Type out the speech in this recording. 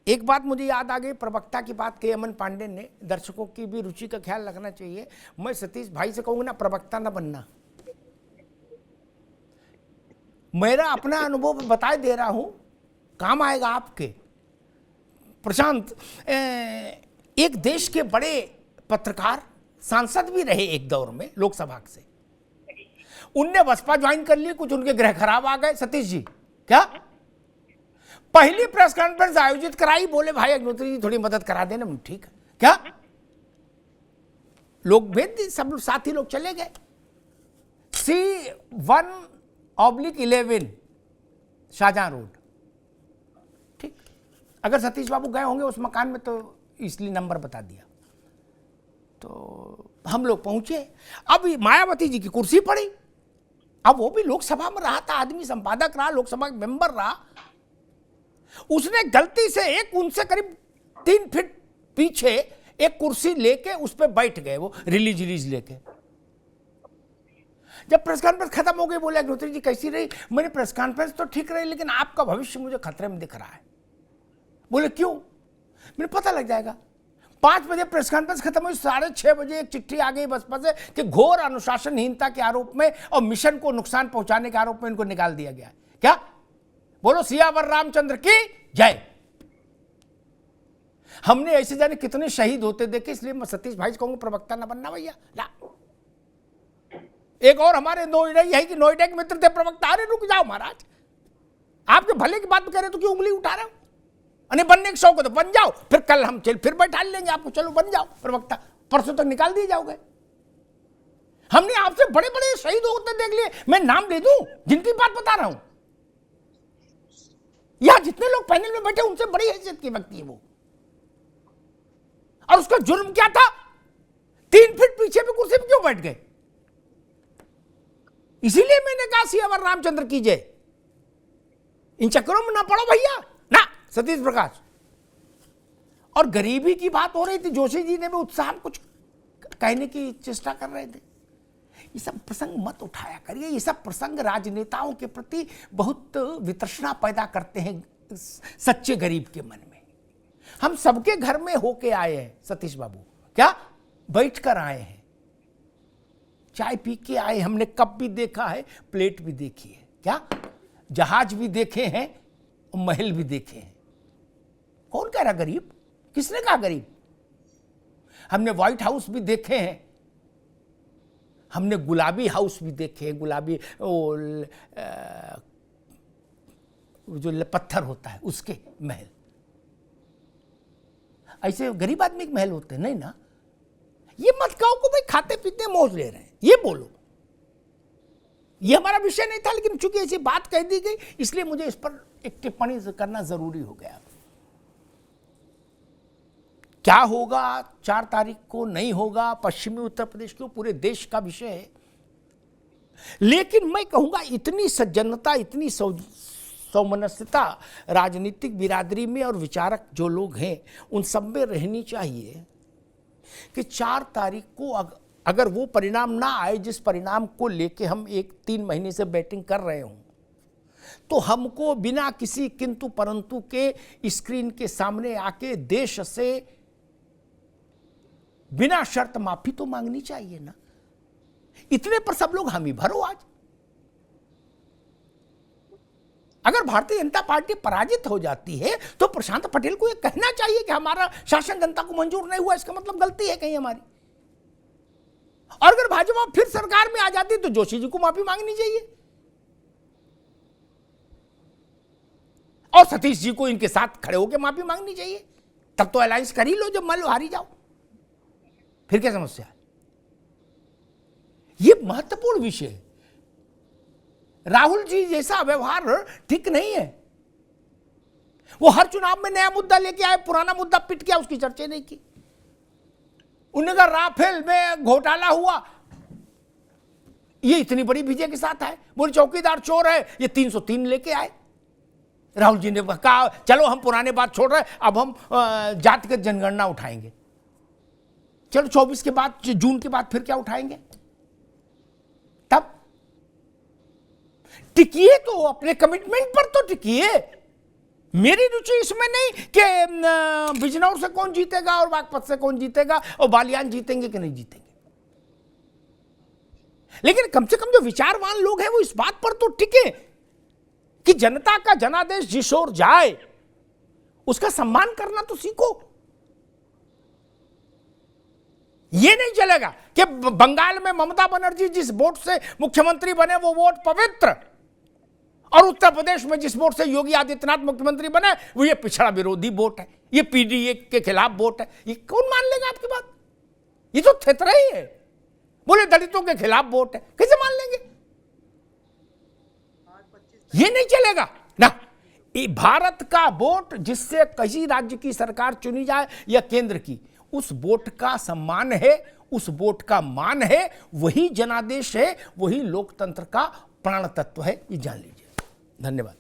एक बात मुझे याद आ गई, प्रवक्ता की बात कही अमन पांडे ने, दर्शकों की भी रुचि का ख्याल रखना चाहिए। मैं सतीश भाई से कहूंगा ना, प्रवक्ता ना बनना। मेरा अपना अनुभव बताए दे रहा हूं, काम आएगा आपके। प्रशांत एक देश के बड़े पत्रकार, सांसद भी रहे एक दौर में लोकसभा से। उनने बसपा ज्वाइन कर ली, कुछ उनके ग्रह खराब आ गए। सतीश जी क्या पहली प्रेस कॉन्फ्रेंस आयोजित कराई, बोले भाई अग्निहोत्री जी थोड़ी मदद करा देना। ठीक है क्या, लोग भेज दी, सब साथी लोग चले गए। C1/11 शाहजहां रोड, ठीक। अगर सतीश बाबू गए होंगे उस मकान में तो इसलिए नंबर बता दिया। तो हम लोग पहुंचे, अब मायावती जी की कुर्सी पड़ी। अब वो भी लोकसभा में रहा था आदमी, संपादक रहा, लोकसभा का मेंबर रहा। उसने गलती से एक उनसे करीब 3 फीट पीछे एक कुर्सी लेके उस पर बैठ गए, वो रिलीज लेके। जब प्रेस कॉन्फ्रेंस खत्म हो गई, बोले अग्निहोत्री जी कैसी रही? मैंने प्रेस कॉन्फ्रेंस तो ठीक रही, लेकिन आपका भविष्य मुझे खतरे में दिख रहा है। बोले क्यों? मुझे पता लग जाएगा। 5 बजे प्रेस कॉन्फ्रेंस खत्म हुई, 6:30 बजे एक चिट्ठी आ गई बसपा से कि घोर अनुशासनहीनता के आरोप में और मिशन को नुकसान पहुंचाने के आरोप में इनको निकाल दिया गया है। क्या? बोलो सियावर रामचंद्र की जय। हमने ऐसे जाने कितने शहीद होते देखे, इसलिए मैं सतीश भाई से कहूंगा प्रवक्ता ना बनना भैया। ला एक और हमारे नोएडा है कि नोएडा के मित्र थे प्रवक्ता। अरे रुक जाओ महाराज, आपके भले की बात कह रहे तो क्यों उंगली उठा रहे हो? अरे बनने के शौक हो तो बन जाओ, फिर कल हम फिर बैठा लेंगे आपको, चलो बन जाओ प्रवक्ता, परसों तक निकाल दिए जाओगे। हमने आपसे बड़े बड़े शहीद होते देख लिए, मैं नाम ले दूं जिनकी बात बता रहा हूं। यहां जितने लोग पैनल में बैठे उनसे बड़ी हैसियत की व्यक्ति है वो। और उसका जुर्म क्या था? 3 फीट पीछे भी कुर्सी पे क्यों बैठ गए? इसीलिए मैंने कहा सियावर रामचंद्र की जय। इन चक्करों में ना पड़ो भैया ना। सतीश प्रकाश और गरीबी की बात हो रही थी, जोशी जी ने भी उत्साह कुछ कहने की चेष्टा कर रहे थे। ये सब प्रसंग मत उठाया करिए, ये सब प्रसंग राजनेताओं के प्रति बहुत वितृष्णा पैदा करते हैं सच्चे गरीब के मन में। हम सबके घर में होके आए हैं सतीश बाबू, क्या बैठ कर आए हैं, चाय पी के आए। हमने कप भी देखा है, प्लेट भी देखी है, क्या जहाज भी देखे हैं, महल भी देखे हैं। कौन कह रहा गरीब? किसने कहा गरीब? हमने व्हाइट हाउस भी देखे हैं, हमने गुलाबी हाउस भी देखे हैं, गुलाबी जो पत्थर होता है उसके महल। ऐसे गरीब आदमी के महल होते हैं नहीं ना। ये मत कहो कि भाई खाते पीते मौज ले रहे हैं, ये बोलो। ये हमारा विषय नहीं था, लेकिन चूंकि ऐसी बात कह दी गई इसलिए मुझे इस पर एक टिप्पणी करना जरूरी हो गया। क्या होगा 4 तारीख को, नहीं होगा, पश्चिमी उत्तर प्रदेश को, पूरे देश का विषय है। लेकिन मैं कहूंगा इतनी सज्जनता, इतनी सौमनस्यता राजनीतिक बिरादरी में और विचारक जो लोग हैं उन सब में रहनी चाहिए कि 4 तारीख को अगर वो परिणाम ना आए जिस परिणाम को लेके हम 3 महीने से बैटिंग कर रहे हों, तो हमको बिना किसी किंतु परंतु के स्क्रीन के सामने आके देश से बिना शर्त माफी तो मांगनी चाहिए ना। इतने पर सब लोग हामी भरो आज। अगर भारतीय जनता पार्टी पराजित हो जाती है तो प्रशांत पटेल को यह कहना चाहिए कि हमारा शासन जनता को मंजूर नहीं हुआ, इसका मतलब गलती है कहीं हमारी। और अगर भाजपा फिर सरकार में आ जाती तो जोशी जी को माफी मांगनी चाहिए और सतीश जी को इनके साथ खड़े होकर माफी मांगनी चाहिए। तब तो अलायंस कर ही लो, जब मान लो हारी जाओ, फिर क्या समस्या है? यह महत्वपूर्ण विषय है। राहुल जी जैसा व्यवहार ठीक नहीं है। वो हर चुनाव में नया मुद्दा लेके आए, पुराना मुद्दा पिट गया, उसकी चर्चा नहीं की। उन्होंने कहा राफेल में घोटाला हुआ, ये इतनी बड़ी विजय के साथ आए। बोले चौकीदार चोर है, ये 303 लेके आए। राहुल जी ने कहा चलो हम पुराने बात छोड़ रहे हैं, अब हम जातिगत जनगणना उठाएंगे। चलो 24 के बाद, जून के बाद फिर क्या उठाएंगे? तब टिकिए तो अपने कमिटमेंट पर तो टिकिए। मेरी रुचि इसमें नहीं कि बिजनौर से कौन जीतेगा और बागपत से कौन जीतेगा और बालियान जीतेंगे कि नहीं जीतेंगे, लेकिन कम से कम जो विचारवान लोग हैं वो इस बात पर तो टिके कि जनता का जनादेश जिस ओर जाए उसका सम्मान करना तो सीखो। ये नहीं चलेगा कि बंगाल में ममता बनर्जी जिस वोट से मुख्यमंत्री बने वो वोट पवित्र, और उत्तर प्रदेश में जिस वोट से योगी आदित्यनाथ मुख्यमंत्री बने वो ये पिछड़ा विरोधी वोट है, ये पीडीए के खिलाफ वोट है। ये कौन मान लेगा आपकी बात? ये तो थेतरा ही है। बोले दलितों के खिलाफ वोट है, कैसे मान लेंगे? ये नहीं चलेगा ना। भारत का वोट जिससे किसी राज्य की सरकार चुनी जाए या केंद्र की, उस वोट का सम्मान है, उस वोट का मान है, वही जनादेश है, वही लोकतंत्र का प्राण तत्व है। ये जान लीजिए। धन्यवाद।